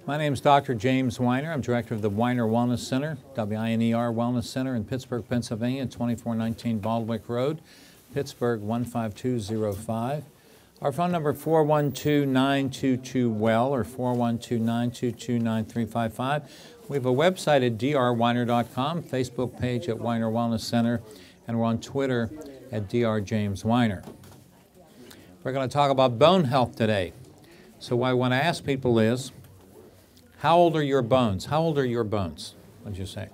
My name is Dr. James Weiner. I'm director of the Weiner Wellness Center, WINER Wellness Center in Pittsburgh, Pennsylvania, 2419 Baldwick Road, Pittsburgh 15205. Our phone number is 412-922-WELL or 412-922-9355. We have a website at drweiner.com, Facebook page at Weiner Wellness Center, and we're on Twitter at drjamesweiner. We're going to talk about bone health today. So what I want to ask people is, how old are your bones? How old are your bones, would you say?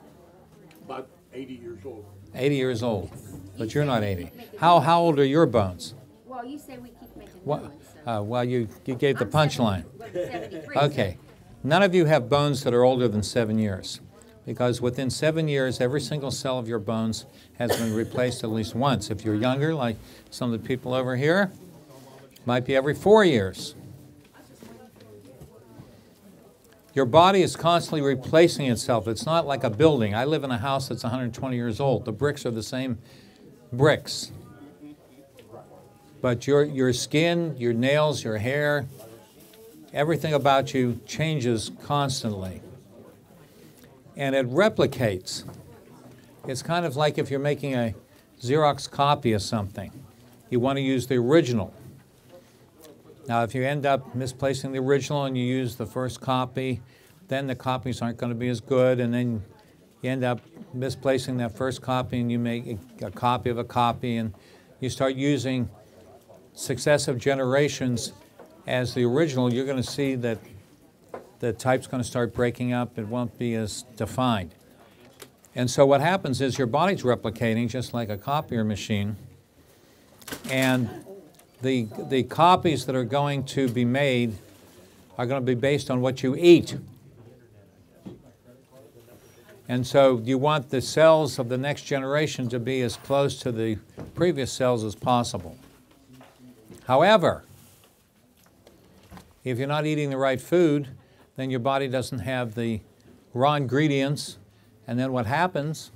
About 80 years old. 80 years old, but you're not 80. How old are your bones? Well, you say we keep making What, new ones, well, you gave the I'm punchline. 73. Okay. None of you have bones that are older than 7 years, because within 7 years, every single cell of your bones has been replaced at least once. If you're younger, like some of the people over here, it might be every 4 years. Your body is constantly replacing itself. It's not like a building. I live in a house that's 120 years old. The bricks are the same bricks. But your skin, your nails, your hair, everything about you changes constantly. And it replicates. It's kind of like if you're making a Xerox copy of something. You want to use the original. Now, if you end up misplacing the original and you use the first copy, then the copies aren't going to be as good, and then you end up misplacing that first copy and you make a copy of a copy, and you start using successive generations as the original. You're going to see that the type's going to start breaking up. It won't be as defined. And so what happens is your body's replicating just like a copier machine, and the copies that are going to be made are going to be based on what you eat. And so you want the cells of the next generation to be as close to the previous cells as possible. However, if you're not eating the right food, then your body doesn't have the raw ingredients, and then what happens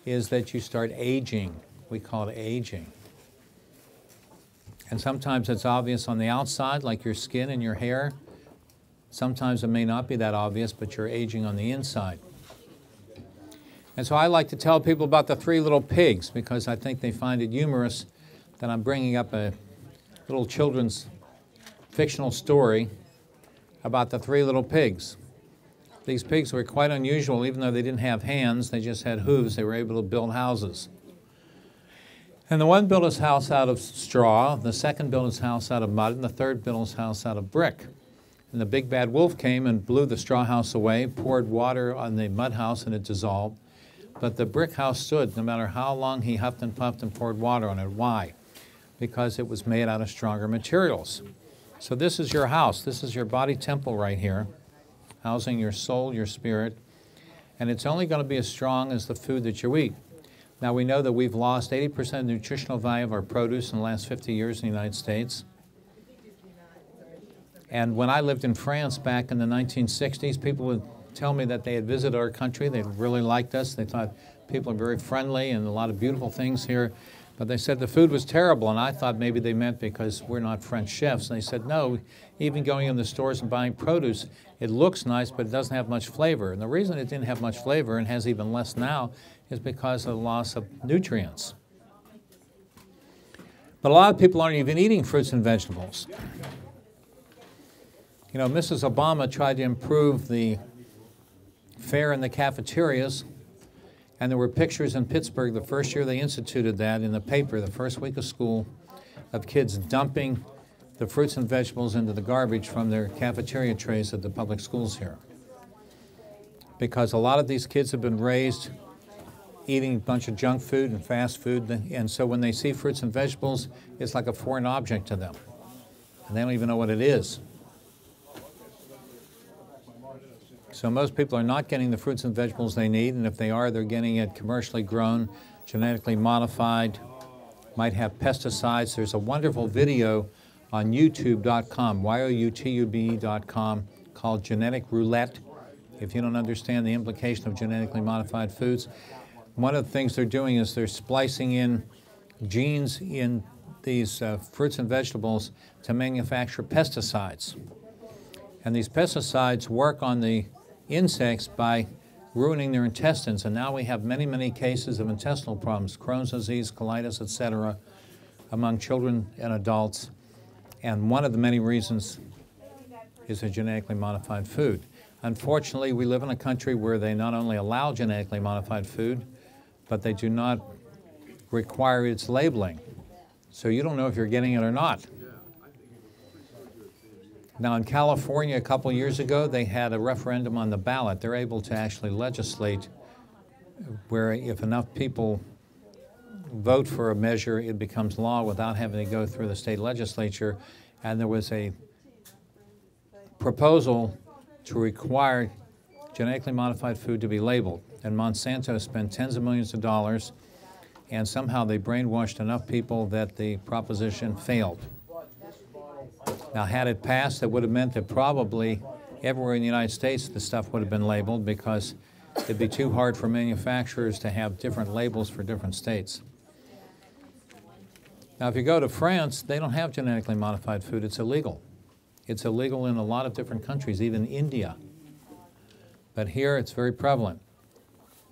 is that you start aging. We call it aging. And sometimes it's obvious on the outside, like your skin and your hair. Sometimes it may not be that obvious, but you're aging on the inside. And so I like to tell people about the three little pigs, because I think they find it humorous that I'm bringing up a little children's fictional story about the three little pigs. These pigs were quite unusual. Even though they didn't have hands, they just had hooves. They were able to build houses. And the one built his house out of straw, the second built his house out of mud, and the third built his house out of brick. And the big bad wolf came and blew the straw house away, poured water on the mud house, and it dissolved. But the brick house stood no matter how long he huffed and puffed and poured water on it. Why? Because it was made out of stronger materials. So this is your house. This is your body temple right here, housing your soul, your spirit. And it's only going to be as strong as the food that you eat. Now, we know that we've lost 80% of the nutritional value of our produce in the last 50 years in the United States. And when I lived in France back in the 1960s, people would tell me that they had visited our country. They really liked us. They thought people are very friendly and a lot of beautiful things here. But they said the food was terrible, and I thought maybe they meant because we're not French chefs. And they said, no, even going in the stores and buying produce, it looks nice, but it doesn't have much flavor. And the reason it didn't have much flavor, and has even less now, is because of the loss of nutrients. But a lot of people aren't even eating fruits and vegetables. You know, Mrs. Obama tried to improve the fare in the cafeterias, and there were pictures in Pittsburgh the first year they instituted that in the paper, the first week of school, of kids dumping the fruits and vegetables into the garbage from their cafeteria trays at the public schools here. Because a lot of these kids have been raised eating a bunch of junk food and fast food, and so when they see fruits and vegetables, it's like a foreign object to them. And they don't even know what it is. So most people are not getting the fruits and vegetables they need, and if they are, they're getting it commercially grown, genetically modified, might have pesticides. There's a wonderful video on youtube.com, youtube.com, called Genetic Roulette. If you don't understand the implication of genetically modified foods, one of the things they're doing is they're splicing in genes in these fruits and vegetables to manufacture pesticides. And these pesticides work on the insects by ruining their intestines. And now we have many, many cases of intestinal problems, Crohn's disease, colitis, etc., among children and adults. And one of the many reasons is a genetically modified food. Unfortunately, we live in a country where they not only allow genetically modified food, but they do not require its labeling. So you don't know if you're getting it or not. Now in California a couple years ago, they had a referendum on the ballot. They're able to actually legislate where if enough people vote for a measure, it becomes law without having to go through the state legislature. And there was a proposal to require genetically modified food to be labeled. And Monsanto spent tens of millions of dollars, and somehow they brainwashed enough people that the proposition failed. Now, had it passed, that would have meant that probably everywhere in the United States the stuff would have been labeled, because it'd be too hard for manufacturers to have different labels for different states. Now, if you go to France, they don't have genetically modified food. It's illegal. It's illegal in a lot of different countries, even India. But here it's very prevalent.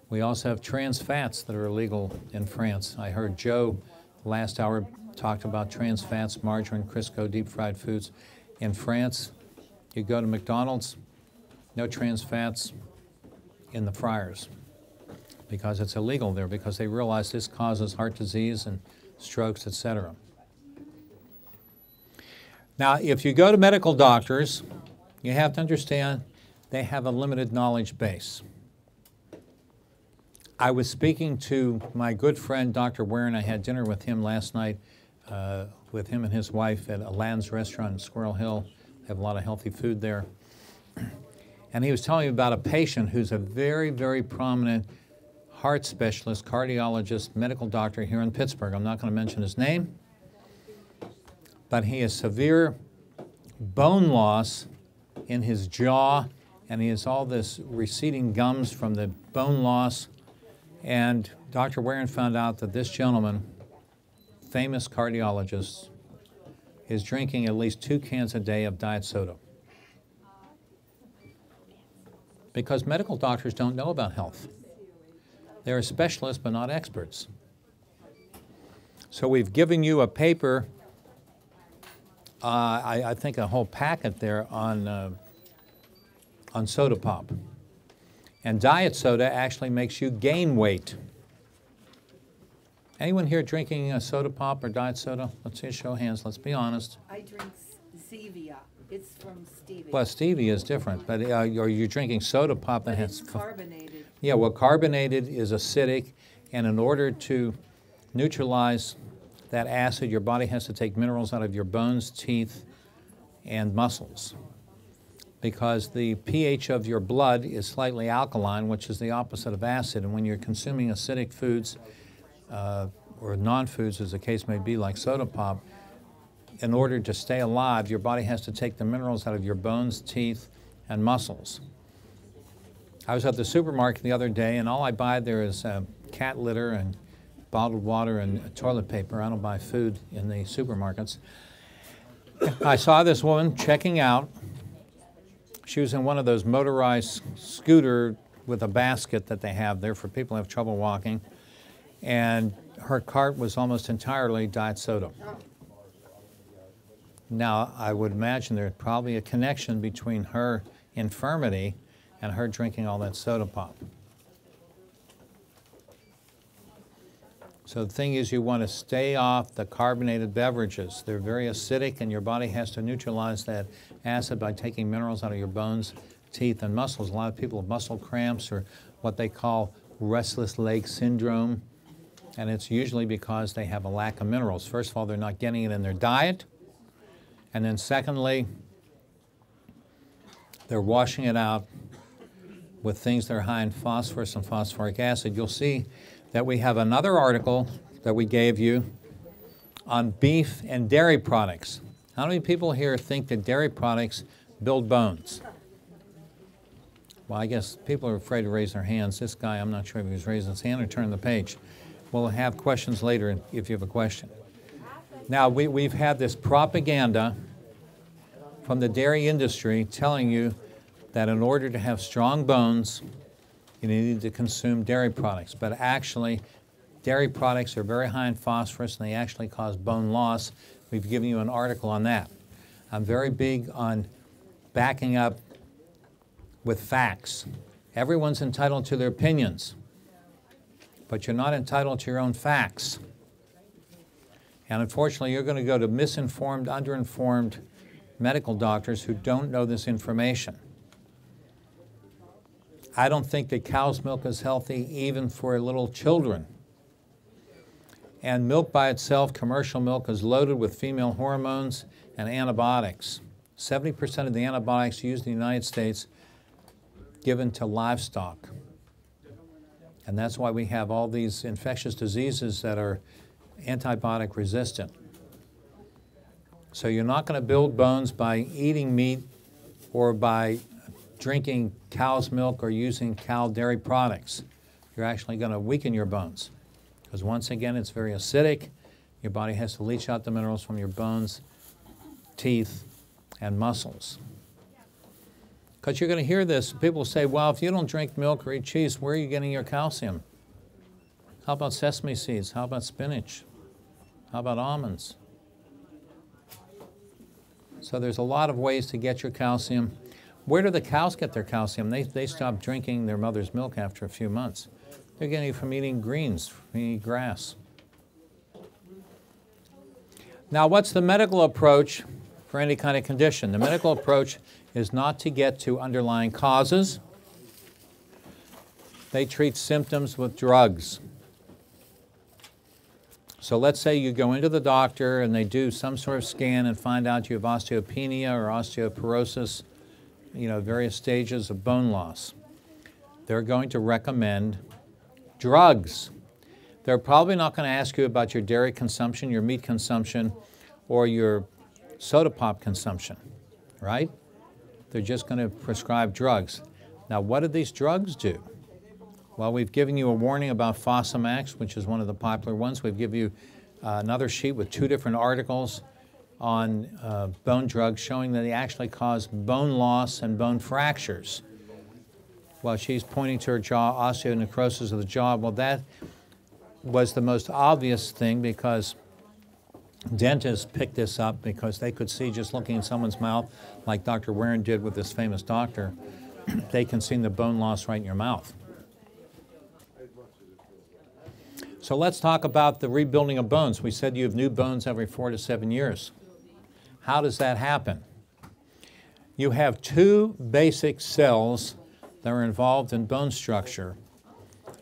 We also have trans fats that are illegal in France. I heard Joe last hour talked about trans fats, margarine, Crisco, deep fried foods. In France, you go to McDonald's, no trans fats in the fryers because it's illegal there, because they realize this causes heart disease and strokes, etc. Now, if you go to medical doctors, you have to understand they have a limited knowledge base. I was speaking to my good friend, Dr. Warren. I had dinner with him last night, with him and his wife at Alain's restaurant in Squirrel Hill. They have a lot of healthy food there. And he was telling me about a patient who's a very, very prominent heart specialist, cardiologist, medical doctor here in Pittsburgh. I'm not going to mention his name, but he has severe bone loss in his jaw, and he has all this receding gums from the bone loss. And Dr. Warren found out that this gentleman, famous cardiologist, is drinking at least 2 cans a day of diet soda. Because medical doctors don't know about health. They're specialists but not experts. So we've given you a paper, I think a whole packet there on soda pop. And diet soda actually makes you gain weight. Anyone here drinking a soda pop or diet soda? Let's see a show of hands. Let's be honest. I drink Stevia. It's from stevia. Well, stevia is different, but are you drinking soda pop that but has... it's carbonated. Yeah, well, carbonated is acidic, and in order to neutralize that acid, your body has to take minerals out of your bones, teeth, and muscles, because the pH of your blood is slightly alkaline, which is the opposite of acid. And when you're consuming acidic foods, or non-foods, as the case may be, like soda pop, in order to stay alive, your body has to take the minerals out of your bones, teeth, and muscles. I was at the supermarket the other day, and all I buy there is cat litter and bottled water and toilet paper. I don't buy food in the supermarkets. I saw this woman checking out. She was in one of those motorized scooter with a basket that they have there for people who have trouble walking. And her cart was almost entirely diet soda. Now, I would imagine there's probably a connection between her infirmity and her drinking all that soda pop. So the thing is, you want to stay off the carbonated beverages. They're very acidic, and your body has to neutralize that acid by taking minerals out of your bones, teeth, and muscles. A lot of people have muscle cramps, or what they call restless leg syndrome, and it's usually because they have a lack of minerals. First of all, they're not getting it in their diet, and then secondly, they're washing it out with things that are high in phosphorus and phosphoric acid. You'll see that we have another article that we gave you on beef and dairy products. How many people here think that dairy products build bones? Well, I guess people are afraid to raise their hands. This guy, I'm not sure if he was raising his hand or turning the page. We'll have questions later if you have a question. Now, we've had this propaganda from the dairy industry telling you that in order to have strong bones, you need to consume dairy products. But actually, dairy products are very high in phosphorus and they actually cause bone loss. We've given you an article on that. I'm very big on backing up with facts. Everyone's entitled to their opinions, but you're not entitled to your own facts. And unfortunately, you're going to go to misinformed, underinformed medical doctors who don't know this information. I don't think that cow's milk is healthy even for little children. And milk by itself, commercial milk, is loaded with female hormones and antibiotics. 70% of the antibiotics used in the United States given to livestock. And that's why we have all these infectious diseases that are antibiotic resistant. So you're not going to build bones by eating meat or by drinking cow's milk or using cow dairy products. You're actually going to weaken your bones. Because once again, it's very acidic. Your body has to leach out the minerals from your bones, teeth, and muscles. Because you're going to hear this. People say, well, if you don't drink milk or eat cheese, where are you getting your calcium? How about sesame seeds? How about spinach? How about almonds? So there's a lot of ways to get your calcium. Where do the cows get their calcium? They stop drinking their mother's milk after a few months. They're getting it from eating greens, from eating grass. Now, what's the medical approach for any kind of condition? The medical approach is not to get to underlying causes. They treat symptoms with drugs. So let's say you go into the doctor and they do some sort of scan and find out you have osteopenia or osteoporosis, various stages of bone loss. They're going to recommend drugs. They're probably not going to ask you about your dairy consumption, your meat consumption, or your soda pop consumption, right? They're just going to prescribe drugs. Now, what do these drugs do? Well, we've given you a warning about Fosamax, which is one of the popular ones. We've given you another sheet with 2 different articles on bone drugs showing that they actually cause bone loss and bone fractures. Well, she's pointing to her jaw, osteonecrosis of the jaw. Well, that was the most obvious thing because dentists picked this up because they could see just looking in someone's mouth, like Dr. Warren did with this famous doctor, they can see the bone loss right in your mouth. So let's talk about the rebuilding of bones. We said you have new bones every 4 to 7 years. How does that happen? You have 2 basic cells that are involved in bone structure.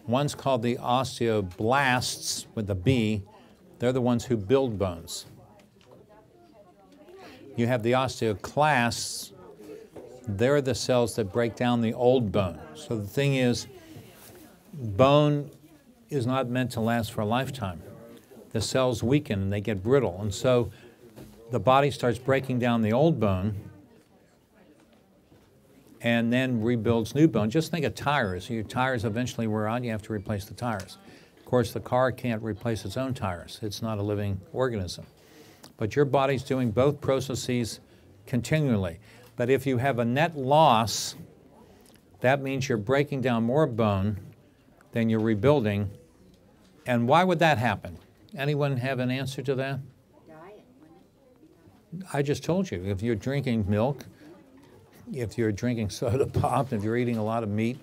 One's called the osteoblasts with a B. They're the ones who build bones. You have the osteoclasts. They're the cells that break down the old bone. So the thing is, bone is not meant to last for a lifetime. The cells weaken and they get brittle. And so the body starts breaking down the old bone and then rebuilds new bone. Just think of tires. Your tires eventually wear out, you have to replace the tires. Of course, the car can't replace its own tires. It's not a living organism. But your body's doing both processes continually. But if you have a net loss, that means you're breaking down more bone than you're rebuilding. And why would that happen? Anyone have an answer to that? Diet, wouldn't it? I just told you, if you're drinking milk, if you're drinking soda pop, if you're eating a lot of meat,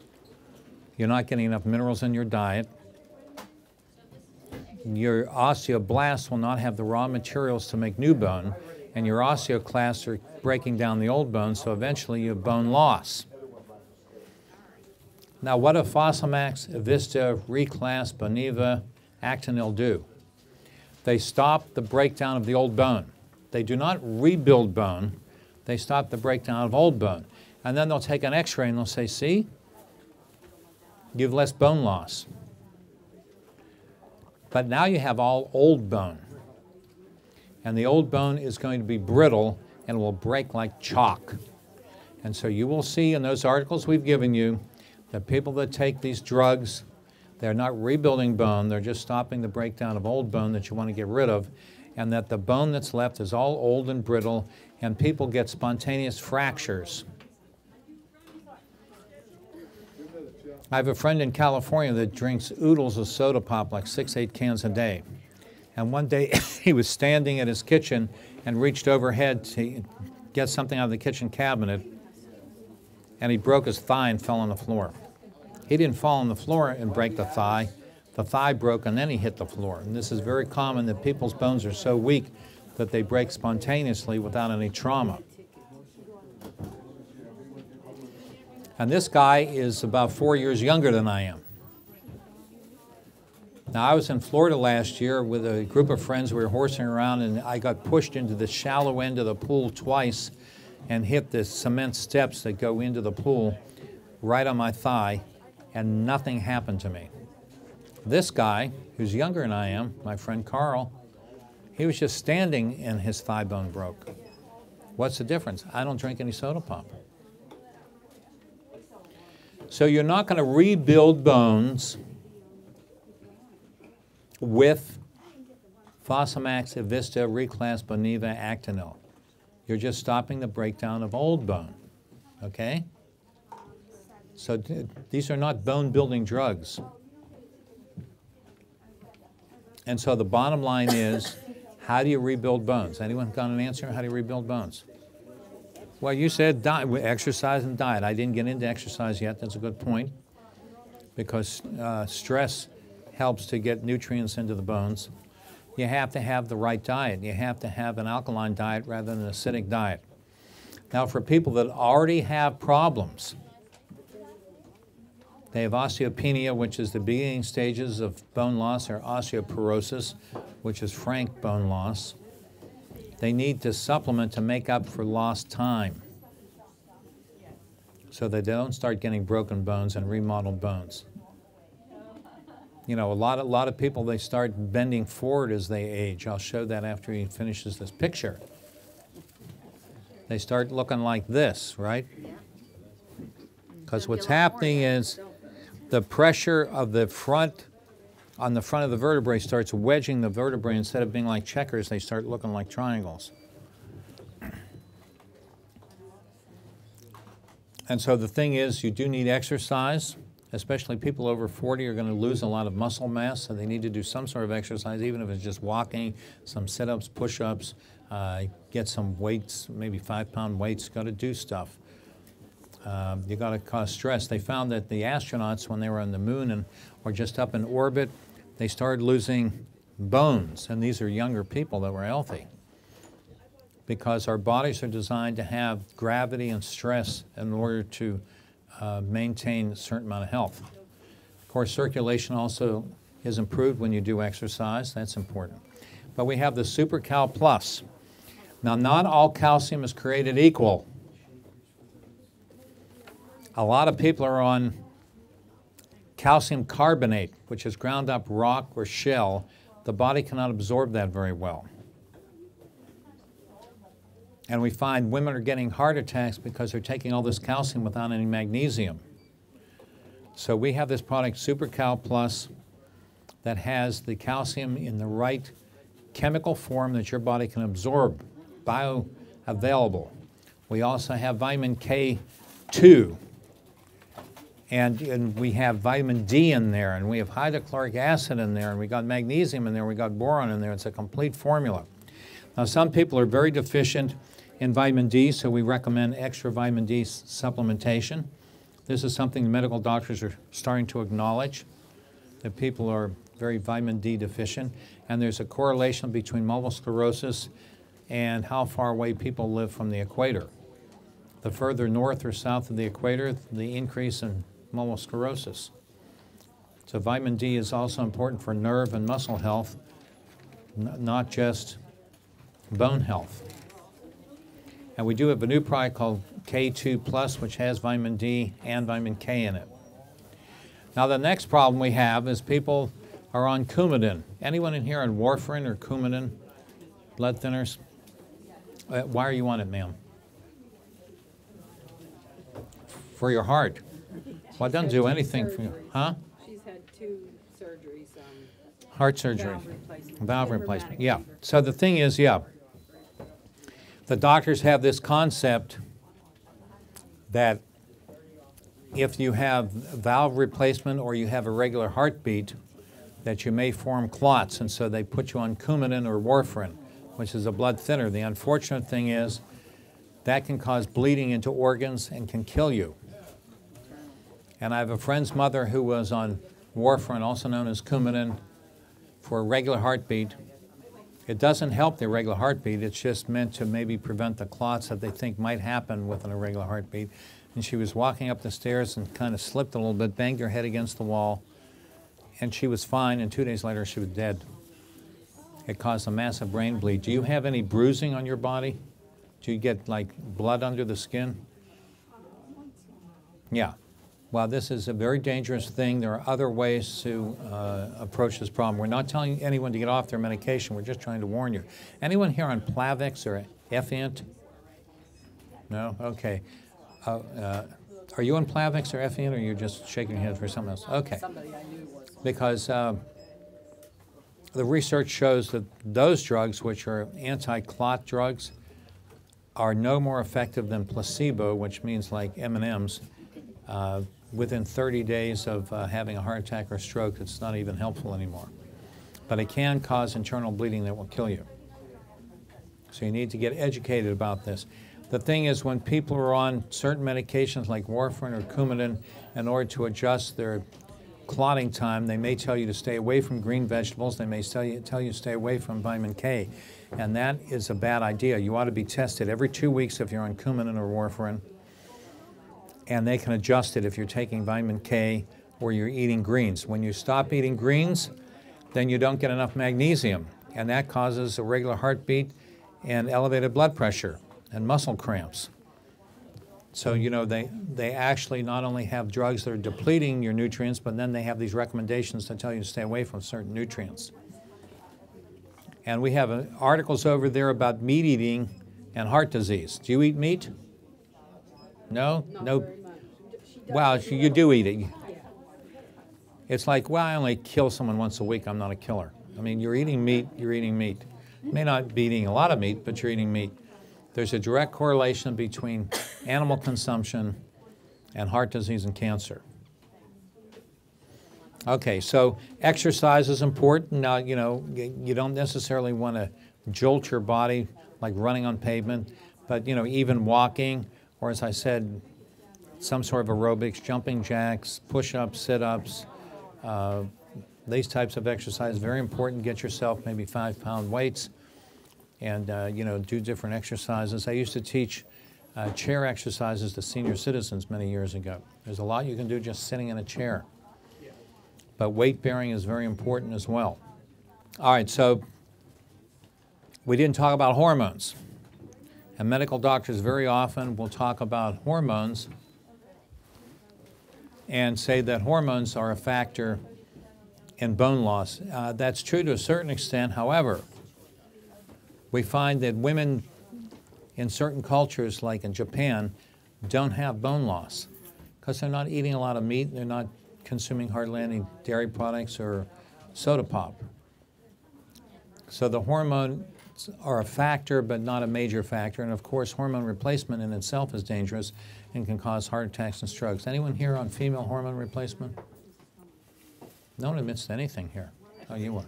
you're not getting enough minerals in your diet. Your osteoblasts will not have the raw materials to make new bone, and your osteoclasts are breaking down the old bone, so eventually you have bone loss. Now, what do Fosamax, Evista, Reclast, Boniva, Actonil do? They stop the breakdown of the old bone. They do not rebuild bone. They stop the breakdown of old bone. And then they'll take an x-ray and they'll say, see, you have less bone loss. But now you have all old bone. And the old bone is going to be brittle and will break like chalk. And so you will see in those articles we've given you that people that take these drugs, they're not rebuilding bone, they're just stopping the breakdown of old bone that you want to get rid of, and that the bone that's left is all old and brittle, and people get spontaneous fractures. I have a friend in California that drinks oodles of soda pop, like 6-8 cans a day. And one day he was standing at his kitchen and reached overhead to get something out of the kitchen cabinet, and he broke his thigh and fell on the floor. He didn't fall on the floor and break the thigh. The thigh broke and then he hit the floor. And this is very common, that people's bones are so weak that they break spontaneously without any trauma. And this guy is about 4 years younger than I am. Now, I was in Florida last year with a group of friends. We were horsing around, and I got pushed into the shallow end of the pool twice and hit the cement steps that go into the pool right on my thigh, and nothing happened to me. This guy, who's younger than I am, my friend Carl, he was just standing and his thigh bone broke. What's the difference? I don't drink any soda pop. So you're not going to rebuild bones with Fosamax, Evista, Reclast, Boniva, Actonel. You're just stopping the breakdown of old bone, okay? So these are not bone-building drugs. And so the bottom line is, how do you rebuild bones? Anyone got an answer? How do you rebuild bones? Well, you said diet, exercise and diet. I didn't get into exercise yet. That's a good point, because stress helps to get nutrients into the bones. You have to have the right diet. You have to have an alkaline diet rather than an acidic diet. Now, for people that already have problems, they have osteopenia, which is the beginning stages of bone loss, or osteoporosis, which is frank bone loss. They need to supplement to make up for lost time so that they don't start getting broken bones and remodeled bones. You know, a lot of people, they start bending forward as they age. I'll show that after he finishes this picture. They start looking like this, right? Because what's happening is the pressure of the front, on the front of the vertebrae, starts wedging the vertebrae. Instead of being like checkers, they start looking like triangles. And so the thing is, you do need exercise. Especially people over 40 are going to lose a lot of muscle mass, so they need to do some sort of exercise, even if it's just walking, some sit-ups, push-ups, get some weights, maybe 5-pound weights. Got to do stuff. You got to cause stress. They found that the astronauts, when they were on the moon and or just up in orbit, they started losing bones, and these are younger people that were healthy, because our bodies are designed to have gravity and stress in order to maintain a certain amount of health. Of course, circulation also is improved when you do exercise. That's important. But we have the Super Cal Plus. Now, not all calcium is created equal. A lot of people are on calcium carbonate, which is ground up rock or shell. The body cannot absorb that very well. And we find women are getting heart attacks because they're taking all this calcium without any magnesium. So we have this product, Super Cal Plus, that has the calcium in the right chemical form that your body can absorb, bioavailable. We also have vitamin K2, and we have vitamin D in there, and we have hydrochloric acid in there, and we got magnesium in there, we got boron in there. It's a complete formula. Now, some people are very deficient in vitamin D, so we recommend extra vitamin D supplementation. This is something the medical doctors are starting to acknowledge, that people are very vitamin D deficient, and there's a correlation between multiple sclerosis and how far away people live from the equator. The further north or south of the equator, the increase in multiple sclerosis. So vitamin D is also important for nerve and muscle health, not just bone health. And we do have a new product called K2 Plus, which has vitamin D and vitamin K in it. Now, the next problem we have is people are on Coumadin. Anyone in here on warfarin or Coumadin, blood thinners? Why are you on it, ma'am? For your heart. Well, it doesn't do anything for you. Huh? She's had 2 surgeries. Heart surgery. Valve replacement. Valve replacement, yeah. So the thing is, yeah, The doctors have this concept that if you have valve replacement or you have irregular heartbeat, that you may form clots, and so they put you on Coumadin or warfarin, which is a blood thinner. The unfortunate thing is that can cause bleeding into organs and can kill you. And I have a friend's mother who was on warfarin, also known as Coumadin, for irregular heartbeat. It doesn't help the irregular heartbeat, it's just meant to maybe prevent the clots that they think might happen with an irregular heartbeat. And she was walking up the stairs and kind of slipped a little bit, banged her head against the wall, and she was fine, and 2 days later she was dead. It caused a massive brain bleed. Do you have any bruising on your body? Do you get like blood under the skin? Yeah. Well, this is a very dangerous thing. There are other ways to approach this problem. We're not telling anyone to get off their medication. We're just trying to warn you. Anyone here on Plavix or Effient? No? Okay. Are you on Plavix or Effient, or are you just shaking your head for something else? Okay. Somebody I knew was. Because the research shows that those drugs, which are anti-clot drugs, are no more effective than placebo, which means like M&Ms. Within 30 days of having a heart attack or stroke, it's not even helpful anymore. But it can cause internal bleeding that will kill you. So you need to get educated about this. The thing is, when people are on certain medications like warfarin or Coumadin, in order to adjust their clotting time, they may tell you to stay away from green vegetables. They may tell you to stay away from vitamin K. And that is a bad idea. You ought to be tested every 2 weeks if you're on Coumadin or warfarin. And they can adjust it if you're taking vitamin K or you're eating greens. When you stop eating greens, then you don't get enough magnesium, and that causes irregular heartbeat and elevated blood pressure and muscle cramps. So, you know, they actually not only have drugs that are depleting your nutrients, but then they have these recommendations to tell you to stay away from certain nutrients. And we have articles over there about meat eating and heart disease. Do you eat meat? No? No. Very much. She does, Well, but you do eat it. Yeah. It's like, well, I only kill someone once a week. I'm not a killer. I mean, you're eating meat, you're eating meat. You may not be eating a lot of meat, but you're eating meat. There's a direct correlation between animal consumption and heart disease and cancer. Okay, so exercise is important. Now, you know, you don't necessarily want to jolt your body like running on pavement, but, you know, even walking, or as I said, some sort of aerobics, jumping jacks, push-ups, sit-ups, these types of exercise, very important. Get yourself maybe 5-pound weights and, you know, do different exercises. I used to teach chair exercises to senior citizens many years ago. There's a lot you can do just sitting in a chair. But weight bearing is very important as well. All right, so we didn't talk about hormones. And medical doctors very often will talk about hormones and say that hormones are a factor in bone loss. That's true to a certain extent. However, we find that women in certain cultures, like in Japan, don't have bone loss because they're not eating a lot of meat, they're not consuming hardly any dairy products or soda pop. So the hormones are a factor, but not a major factor. And of course, hormone replacement in itself is dangerous and can cause heart attacks and strokes. Anyone here on female hormone replacement? No one admits to anything here. Oh, you are.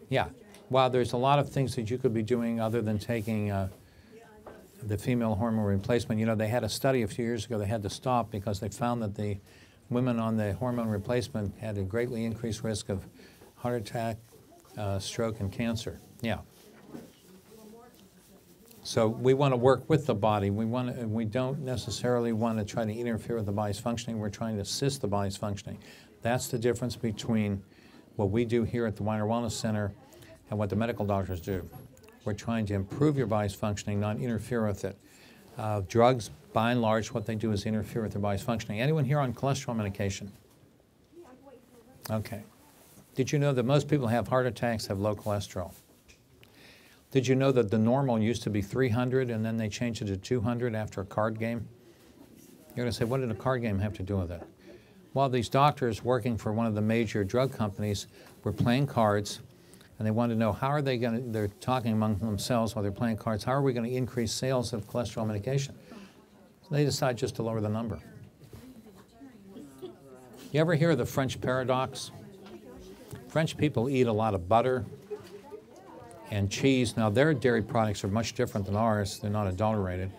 Yeah. Well, there's a lot of things that you could be doing other than taking the female hormone replacement. You know, they had a study a few years ago they had to stop because they found that the women on the hormone replacement had a greatly increased risk of heart attack, stroke, and cancer. Yeah. So we want to work with the body. We don't necessarily want to try to interfere with the body's functioning. We're trying to assist the body's functioning. That's the difference between what we do here at the Weiner Wellness Center and what the medical doctors do. We're trying to improve your body's functioning, not interfere with it. Drugs, by and large, what they do is interfere with their body's functioning. Anyone here on cholesterol medication? Okay. Did you know that most people who have heart attacks have low cholesterol? Did you know that the normal used to be 300 and then they changed it to 200 after a card game? You're going to say, what did a card game have to do with it? Well, these doctors working for one of the major drug companies were playing cards, And they wanted to know how are they going to, they're talking among themselves while they're playing cards, how are we going to increase sales of cholesterol medication? So they decide just to lower the number. You ever hear of the French paradox? French people eat a lot of butter and cheese. Now, their dairy products are much different than ours. They're not adulterated.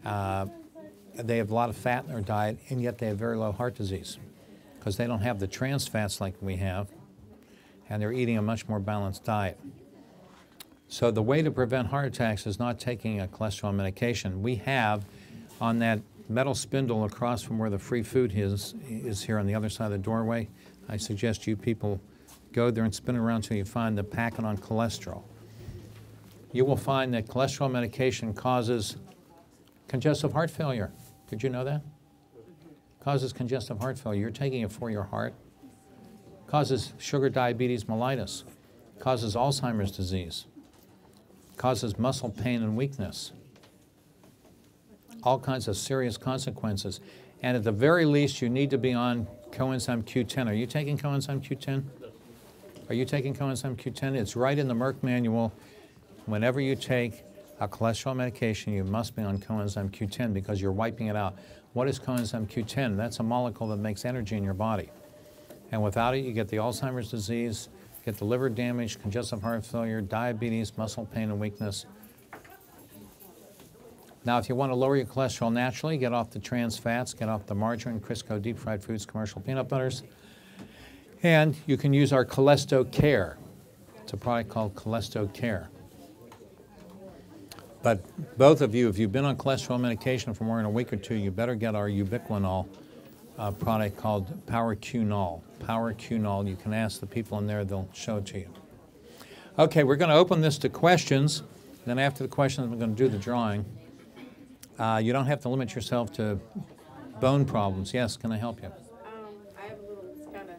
They have a lot of fat in their diet, and yet they have very low heart disease because they don't have the trans fats like we have, and they're eating a much more balanced diet. So the way to prevent heart attacks is not taking a cholesterol medication. We have on that metal spindle across from where the free food is here on the other side of the doorway. I suggest you people go there and spin around until you find the packet on cholesterol. You will find that cholesterol medication causes congestive heart failure. Did you know that? Causes congestive heart failure. You're taking it for your heart. Causes sugar diabetes mellitus. Causes Alzheimer's disease. Causes muscle pain and weakness. All kinds of serious consequences. And at the very least, you need to be on coenzyme Q10. Are you taking coenzyme Q10? Are you taking coenzyme Q10? It's right in the Merck manual. Whenever you take a cholesterol medication, you must be on coenzyme Q10 because you're wiping it out. What is coenzyme Q10? That's a molecule that makes energy in your body. And without it, you get the Alzheimer's disease, get the liver damage, congestive heart failure, diabetes, muscle pain and weakness. Now, if you want to lower your cholesterol naturally, get off the trans fats, get off the margarine, Crisco, deep fried foods, commercial peanut butters. And you can use our Cholesto Care. It's a product called Cholesto Care. But both of you, if you've been on cholesterol medication for more than a week or two, you better get our ubiquinol product called Power Qnol. Power Qnol. You can ask the people in there, they'll show it to you. Okay, we're going to open this to questions. Then after the questions, we're going to do the drawing. You don't have to limit yourself to bone problems. Yes, can I help you? I have a little, it's kind of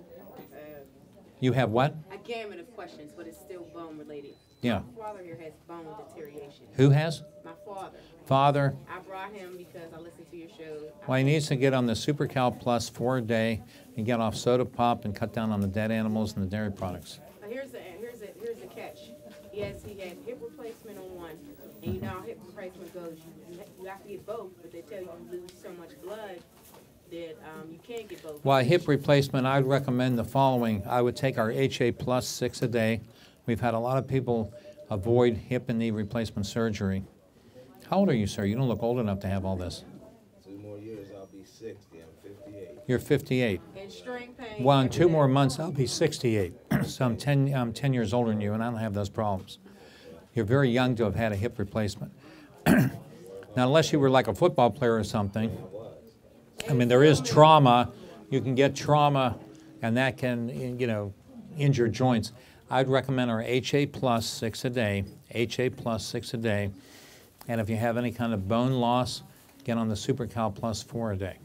You have what? a gamut of questions, but it's still bone related. Yeah. My father here has bone deterioration. Who has? My father. Father. I brought him because I listened to your show. Well, he needs to get on the SuperCal Plus 4 a day and get off soda pop and cut down on the dead animals and the dairy products. Here's the catch. He had hip replacement on one, and you know how hip replacement goes. You have to get both, but they tell you lose so much blood that you can't get both. Well, hip replacement, I would recommend the following. I would take our HA Plus 6 a day. We've had a lot of people avoid hip and knee replacement surgery. How old are you, sir? You don't look old enough to have all this. 2 more years, I'll be 60. I'm 58. You're 58. And strength pain. Well, in 2 more months, I'll be 68. So I'm 10 years older than you, and I don't have those problems. You're very young to have had a hip replacement. Now, unless you were like a football player or something, I mean, there is trauma. You can get trauma, and that can, injure joints. I'd recommend our HA Plus 6 a day, HA Plus 6 a day. And if you have any kind of bone loss, get on the SuperCal Plus 4 a day.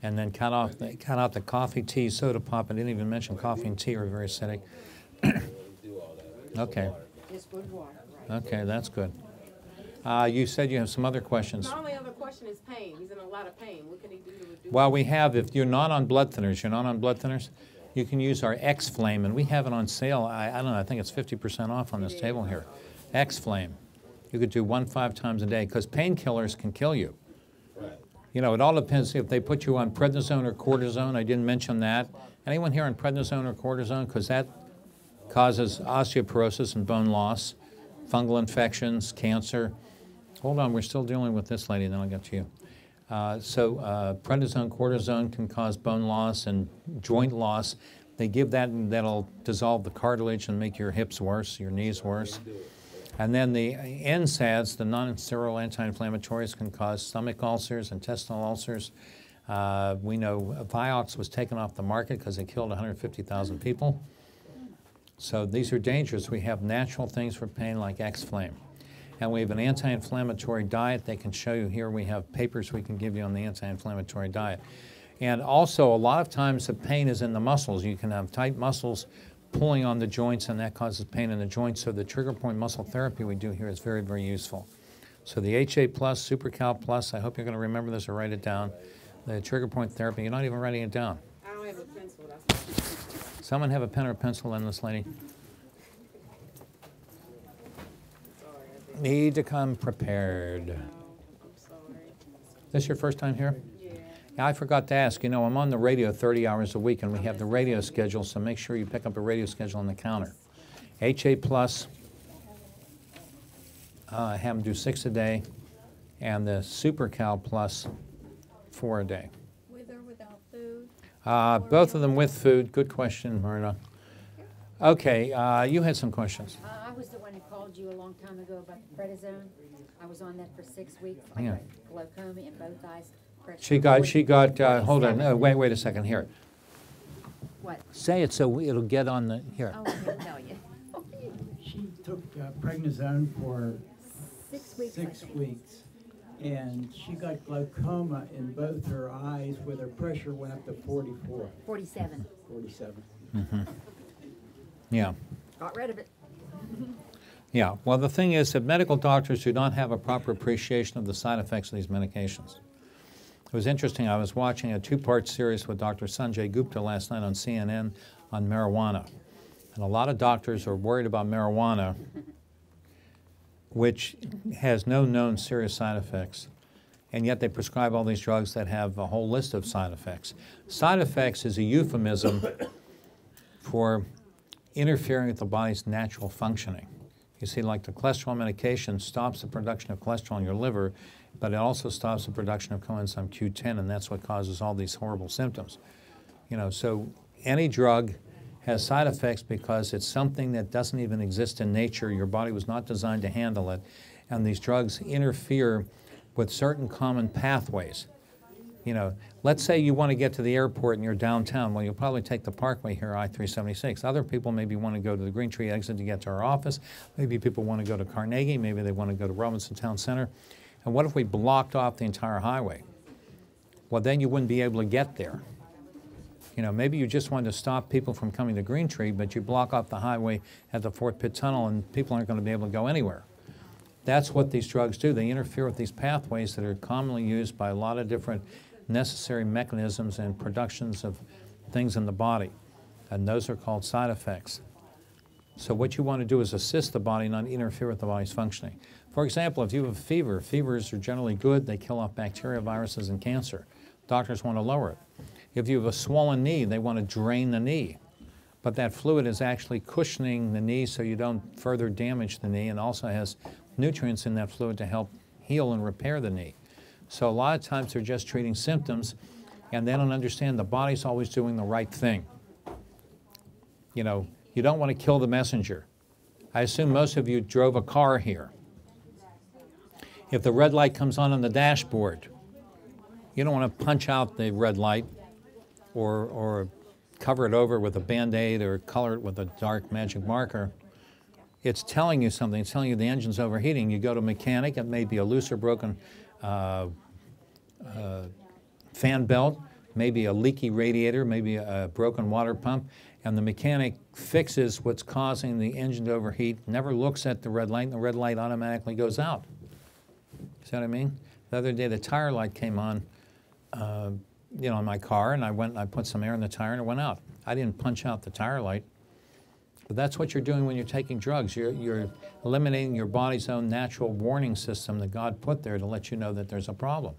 And then cut out the coffee, tea, soda pop. I didn't even mention coffee and tea are very acidic. Okay. It's good water, right? Okay, that's good. You said you have some other questions. My only other question is pain. He's in a lot of pain. What can he do to reduce? Well, we have, if you're not on blood thinners, you can use our X-Flame, and we have it on sale. I don't know, I think it's 50% off on this table here. X-Flame. You could do 1 5 times a day, because painkillers can kill you. Right. It all depends if they put you on prednisone or cortisone. I didn't mention that. Anyone here on prednisone or cortisone? Because that causes osteoporosis and bone loss, fungal infections, cancer. Hold on, we're still dealing with this lady, and then I'll get to you. Prednisone, cortisone can cause bone loss and joint loss. They give that, and that'll dissolve the cartilage and make your hips worse, your knees worse. And then the NSAIDs, the non-steroidal anti-inflammatories, can cause stomach ulcers, intestinal ulcers. We know Vioxx was taken off the market because it killed 150,000 people. So these are dangerous. We have natural things for pain like X-Flame. And we have an anti-inflammatory diet. They can show you here. We have papers we can give you on the anti-inflammatory diet. And also, a lot of times the pain is in the muscles. You can have tight muscles pulling on the joints, and that causes pain in the joints. So the trigger point muscle therapy we do here is very, very useful. So the HA Plus, SuperCal Plus, I hope you're going to remember this or write it down. The trigger point therapy, you're not even writing it down. I don't have a pencil. That's Someone have a pen or a pencil in this lady? need to come prepared. I'm sorry. This your first time here? Yeah. Yeah, I forgot to ask. You know, I'm on the radio 30 hours a week, and we have the radio schedule, so make sure you pick up a radio schedule on the counter. HA Plus, I have them do 6 a day, and the Super Cal Plus, 4 a day. With or without food? Both of them with food. Good question, Myrna. Okay, you had some questions. I was the one who called you a long time ago about the prednisone. I was on that for 6 weeks. I Yeah. got glaucoma in both eyes. pressure She got, 47. hold on, wait a second, here. What? Say it so it'll get on the, here. Oh, I can't tell you. She took prednisone for 6 weeks. I 6 think. weeks, and she got glaucoma in both her eyes with her pressure went up to 44, 47. 47. Yeah. Got rid of it. Yeah, well, the thing is that medical doctors do not have a proper appreciation of the side effects of these medications. It was interesting, I was watching a 2-part series with Dr. Sanjay Gupta last night on CNN on marijuana. And a lot of doctors are worried about marijuana, which has no known serious side effects, and yet they prescribe all these drugs that have a whole list of side effects. Side effects is a euphemism for interfering with the body's natural functioning. You see, like the cholesterol medication stops the production of cholesterol in your liver, but it also stops the production of coenzyme Q10, and that's what causes all these horrible symptoms. You know, so any drug has side effects because it's something that doesn't even exist in nature. Your body was not designed to handle it, and these drugs interfere with certain common pathways. You know, let's say you want to get to the airport and you're downtown. Well, you'll probably take the Parkway here, I-376. Other people maybe want to go to the Green Tree exit to get to our office. Maybe people want to go to Carnegie. Maybe they want to go to Robinson Town Center. And what if we blocked off the entire highway? Well, then you wouldn't be able to get there. You know, maybe you just wanted to stop people from coming to Green Tree, but you block off the highway at the Fort Pitt Tunnel and people aren't going to be able to go anywhere. That's what these drugs do. They interfere with these pathways that are commonly used by a lot of different necessary mechanisms and productions of things in the body. And those are called side effects. So what you want to do is assist the body, not interfere with the body's functioning. For example, if you have a fever, fevers are generally good. They kill off bacteria, viruses, and cancer. Doctors want to lower it. If you have a swollen knee, they want to drain the knee. But that fluid is actually cushioning the knee so you don't further damage the knee, and also has nutrients in that fluid to help heal and repair the knee. So a lot of times they're just treating symptoms, and they don't understand the body's always doing the right thing. You know, you don't want to kill the messenger. I assume most of you drove a car here. If the red light comes on the dashboard, you don't want to punch out the red light or cover it over with a Band-Aid or color it with a dark magic marker. It's telling you something. It's telling you the engine's overheating. You go to a mechanic. It may be a loose or broken fan belt, maybe a leaky radiator, maybe a broken water pump, and the mechanic fixes what's causing the engine to overheat, never looks at the red light, and the red light automatically goes out. See what I mean? The other day the tire light came on, you know, in my car, and I went and I put some air in the tire and it went out. I didn't punch out the tire light. But that's what you're doing when you're taking drugs. You're eliminating your body's own natural warning system that God put there to let you know that there's a problem.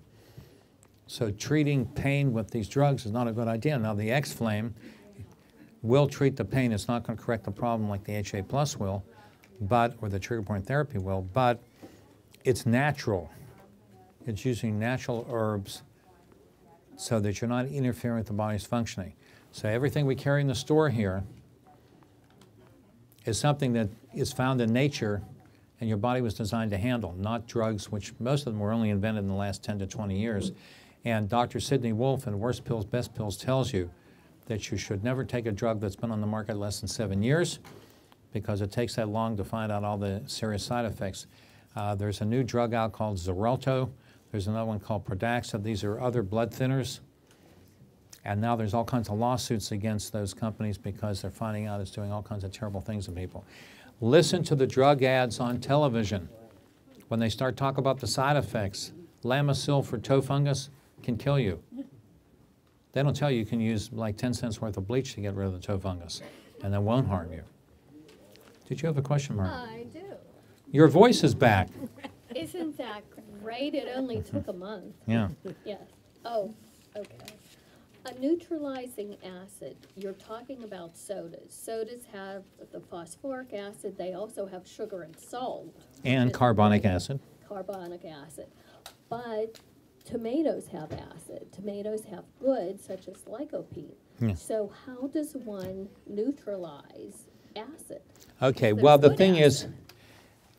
So treating pain with these drugs is not a good idea. Now the X-Flame will treat the pain. It's not going to correct the problem like the HA Plus will, or the trigger point therapy will, but it's natural. It's using natural herbs so that you're not interfering with the body's functioning. So everything we carry in the store here is something that is found in nature and your body was designed to handle, not drugs, which most of them were only invented in the last 10 to 20 years. And Dr. Sidney Wolfe in Worst Pills, Best Pills tells you that you should never take a drug that's been on the market less than 7 years because it takes that long to find out all the serious side effects. There's a new drug out called Xarelto. There's another one called Pradaxa. These are other blood thinners. And now there's all kinds of lawsuits against those companies because they're finding out it's doing all kinds of terrible things to people. Listen to the drug ads on television. When they start talking about the side effects, Lamisil for toe fungus can kill you. They don't tell you you can use like 10 cents worth of bleach to get rid of the toe fungus, and that won't harm you. Did you have a question, Mark? I do. Your voice is back. Isn't that great? It only took a month. Yeah. Yes. Oh, okay. A neutralizing acid, you're talking about sodas. Sodas have the phosphoric acid, they also have sugar and salt. And which is carbonic acid. Carbonic acid. But tomatoes have acid. Tomatoes have goods such as lycopene. Yeah. So how does one neutralize acid? Okay, There's well, the good thing is,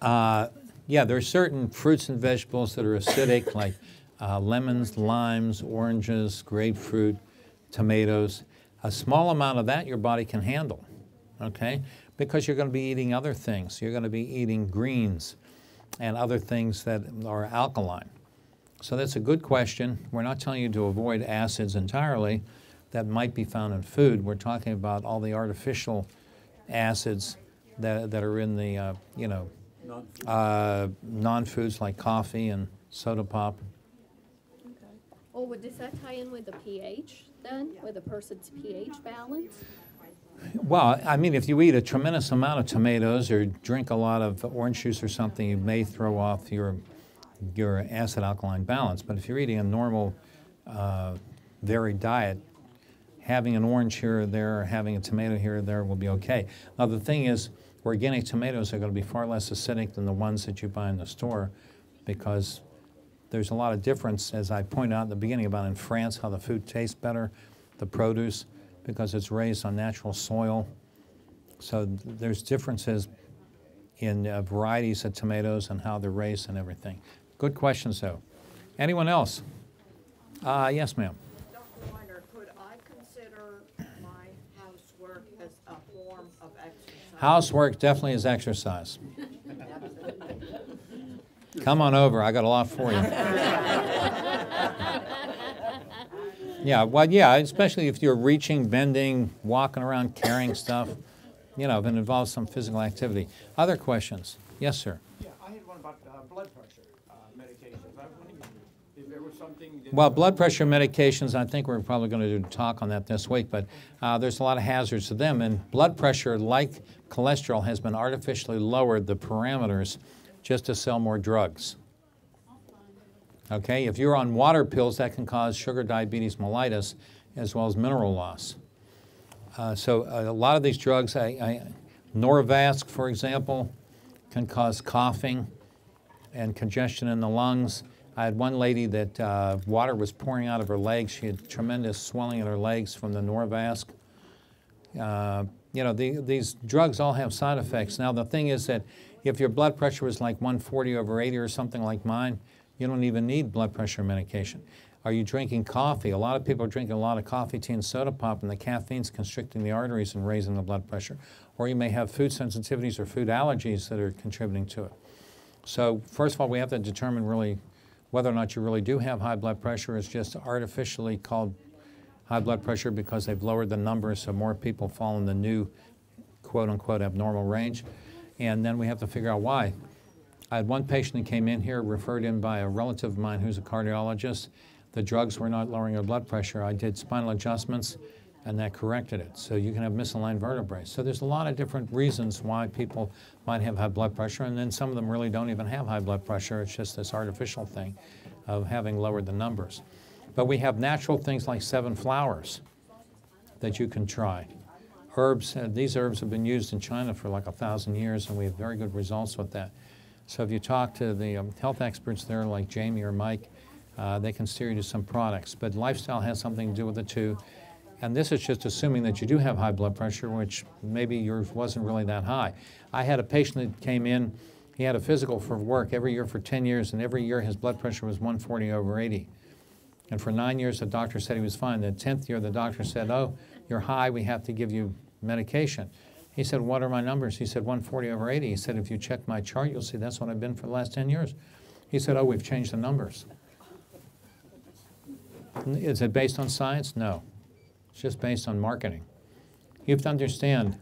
acid. yeah, there are certain fruits and vegetables that are acidic, like lemons, limes, oranges, grapefruit, tomatoes. A small amount of that your body can handle, okay? Because you're going to be eating other things. You're going to be eating greens and other things that are alkaline. So that's a good question. We're not telling you to avoid acids entirely that might be found in food. We're talking about all the artificial acids that are in the, non-foods like coffee and soda pop. Oh, well, does that tie in with the pH then, with a person's pH balance? Well, I mean, if you eat a tremendous amount of tomatoes or drink a lot of orange juice or something, you may throw off your acid-alkaline balance. But if you're eating a normal, varied diet, having an orange here or there, or having a tomato here or there will be okay. Now, the thing is, organic tomatoes are going to be far less acidic than the ones that you buy in the store because there's a lot of difference, as I pointed out in the beginning, about in France, how the food tastes better, the produce, because it's raised on natural soil. So there's differences in varieties of tomatoes and how they're raised and everything. Good questions, though. Anyone else? Yes, ma'am. Dr. Weiner, could I consider my housework as a form of exercise? Housework definitely is exercise. Come on over, I got a lot for you. Yeah, well, yeah, especially if you're reaching, bending, walking around, carrying stuff, if it involves some physical activity. Other questions? Yes, sir. Yeah, I had one about blood pressure medications. I was wondering if there was something that... Well, blood pressure medications, I think we're probably going to do a talk on that this week, but there's a lot of hazards to them. And blood pressure, like cholesterol, has been artificially lowered, the parameters, just to sell more drugs. Okay, if you're on water pills, that can cause sugar diabetes mellitus as well as mineral loss. So a lot of these drugs, Norvasc, for example, can cause coughing and congestion in the lungs. I had one lady that water was pouring out of her legs. She had tremendous swelling in her legs from the Norvasc. These drugs all have side effects. Now, the thing is that if your blood pressure was like 140/80 or something like mine, you don't even need blood pressure medication. Are you drinking coffee? A lot of people are drinking a lot of coffee, tea, and soda pop, and the caffeine's constricting the arteries and raising the blood pressure. Or you may have food sensitivities or food allergies that are contributing to it. So first of all, we have to determine really whether or not you really do have high blood pressure. It's just artificially called high blood pressure because they've lowered the numbers so more people fall in the new quote-unquote abnormal range. And then we have to figure out why. I had one patient that came in here, referred in by a relative of mine who's a cardiologist. The drugs were not lowering her blood pressure. I did spinal adjustments, and that corrected it. So you can have misaligned vertebrae. So there's a lot of different reasons why people might have high blood pressure, and then some of them really don't even have high blood pressure. It's just this artificial thing of having lowered the numbers. But we have natural things like 7 flowers that you can try. Herbs, these herbs have been used in China for like 1,000 years, and we have very good results with that. So if you talk to the health experts there like Jamie or Mike, they can steer you to some products. But lifestyle has something to do with it too. And this is just assuming that you do have high blood pressure, which maybe yours wasn't really that high. I had a patient that came in, he had a physical for work every year for 10 years, and every year his blood pressure was 140/80. And for 9 years, the doctor said he was fine. The 10th year, the doctor said, oh, you're high, we have to give you medication. He said, what are my numbers? He said, 140/80. He said, if you check my chart, you'll see that's what I've been for the last 10 years. He said, oh, we've changed the numbers. Is it based on science? No. It's just based on marketing. You have to understand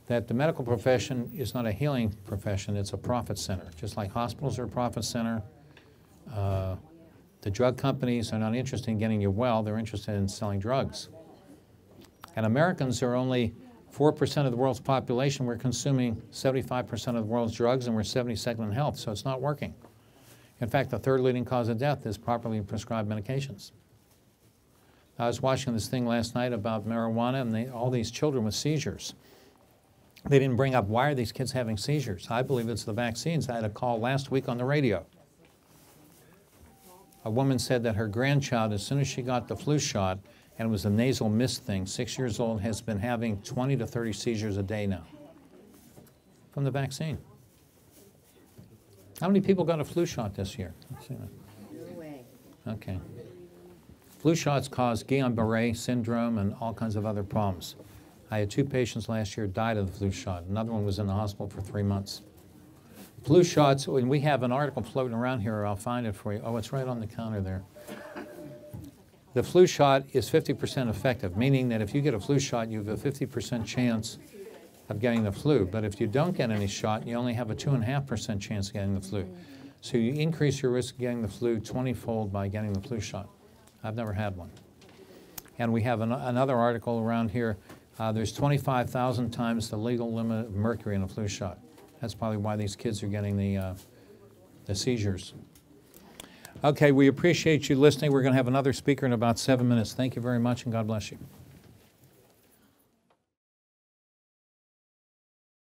that the medical profession is not a healing profession, it's a profit center. Just like hospitals are a profit center, the drug companies are not interested in getting you well, they're interested in selling drugs. And Americans are only 4% of the world's population, we're consuming 75% of the world's drugs, and we're 72nd in health, so it's not working. In fact, the third leading cause of death is properly prescribed medications. I was watching this thing last night about marijuana and all these children with seizures. They didn't bring up, why are these kids having seizures? I believe it's the vaccines. I had a call last week on the radio. A woman said that her grandchild, as soon as she got the flu shot, and it was a nasal mist thing, 6 years old, has been having 20 to 30 seizures a day now from the vaccine. How many people got a flu shot this year? Let's see that. No way. Okay. Flu shots cause Guillain-Barré syndrome and all kinds of other problems. I had 2 patients last year died of the flu shot. Another one was in the hospital for 3 months. Flu shots, when we have an article floating around here, I'll find it for you. Oh, it's right on the counter there. The flu shot is 50% effective, meaning that if you get a flu shot, you have a 50% chance of getting the flu. But if you don't get any shot, you only have a 2.5% chance of getting the flu. So you increase your risk of getting the flu 20-fold by getting the flu shot. I've never had one. And we have another article around here. There's 25,000 times the legal limit of mercury in a flu shot. That's probably why these kids are getting the seizures. Okay, we appreciate you listening. We're going to have another speaker in about 7 minutes. Thank you very much, and God bless you.